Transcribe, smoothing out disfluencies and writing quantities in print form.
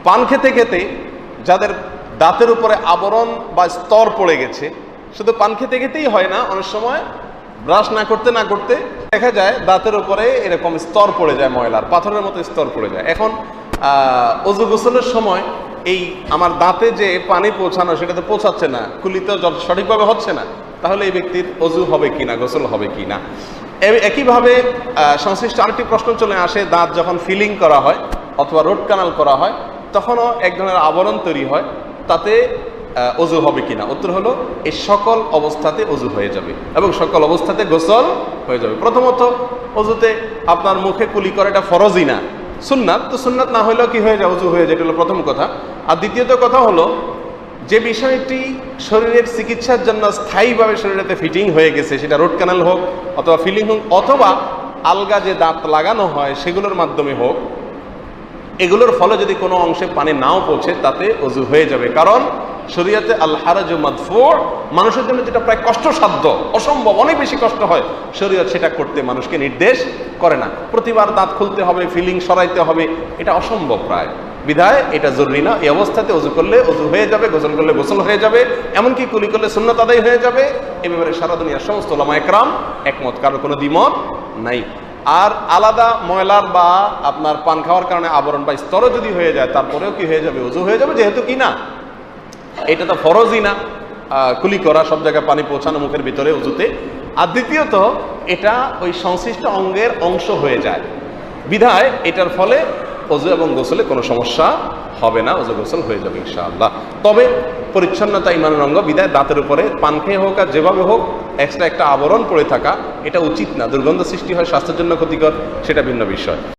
পান খেতে খেতে যাদের দাঁতের উপরে আবরণ বা স্তর পড়ে গেছে, শুধু পান খেতে খেতেই হয় না, অনেক সময় ব্রাশ না করতে না করতে দেখা যায় দাঁতের উপরে এরকম স্তর পড়ে যায়, ময়লার পাথরের মতো স্তর পড়ে যায়। এখন অজু গোসলের সময় এই আমার দাঁতে যে পানি পৌঁছানো সেটা তো পৌঁছাচ্ছে না, কুলিতে সঠিকভাবে হচ্ছে না, তাহলে এই ব্যক্তির অজু হবে কিনা, গোসল হবে কিনা। একইভাবে সংশ্লিষ্ট আরেকটি প্রশ্ন চলে আসে, দাঁত যখন ফিলিং করা হয় অথবা রুট কানাল করা হয় তখনও এক ধরনের আবরণ তৈরি হয়, তাতে অজু হবে কিনা। উত্তর হলো এই সকল অবস্থাতে অজু হয়ে যাবে এবং সকল অবস্থাতে গোসল হয়ে যাবে। প্রথমত অজুতে আপনার মুখে কুলি করা এটা ফরজই না, সুন্নাত। তো সুন্নাত না হলেও কি হয়ে যায়, অজু হয়ে যায়, এটা হলো প্রথম কথা। আর দ্বিতীয়ত কথা হলো যে বিষয়টি শরীরের চিকিৎসার জন্য স্থায়ীভাবে শরীরেতে ফিটিং হয়ে গেছে, সেটা রুট ক্যানাল হোক অথবা ফিলিং হোক অথবা আলগা যে দাঁত লাগানো হয় সেগুলোর মাধ্যমে হোক, এগুলোর ফলে যদি কোনো অংশে পানি নাও পৌঁছে তাতে অজু হয়ে যাবে। কারণ শরীয়তে আল হারাজু মাদফুর, মানুষের জন্য যেটা প্রায় কষ্টসাধ্য, অসম্ভব, অনেক বেশি কষ্ট হয়, শরীয়ত সেটা করতে মানুষকে নির্দেশ করে না। প্রতিবার দাঁত খুলতে হবে, ফিলিং সরাইতে হবে, এটা অসম্ভব প্রায়, বিধায় এটা জরুরি না। এই অবস্থাতে অজু করলে অজু হয়ে যাবে, গোসল করলে গোসল হয়ে যাবে, এমনকি কুলি করলে সুন্নাত আদায় হয়ে যাবে। এ ব্যাপারে সারা দুনিয়ার সমস্ত উলামা একরাম একমত, কারো কোনো দ্বিমত নাই। আর আলাদা ময়লার বা আপনার পান খাওয়ার কারণে আবরণ বা স্তরও যদি হয়ে যায় তারপরেও কি হয়ে যাবে, অজু হয়ে যাবে, যেহেতু কি না এটা তো ফরজই না কুলি করা, সব জায়গায় পানি পৌঁছানো মুখের ভিতরে অজুতে। আর দ্বিতীয়ত এটা ওই সংশ্লিষ্ট অঙ্গের অংশ হয়ে যায়, বিধায় এটার ফলে অজু এবং গোসলে কোনো সমস্যা হবে না, অজু গোসল হয়ে যাবে ইনশাআল্লাহ। তবে পরিচ্ছন্নতা ইমানের অঙ্গ, বিধায় দাঁতের উপরে পান খেয়ে হোক আর যেভাবে হোক এক্সট্রা একটা আবরণ পড়ে থাকা এটা উচিত না। দুর্গন্ধ সৃষ্টি হয়, স্বাস্থ্যের জন্য ক্ষতিকর, সেটা ভিন্ন বিষয়।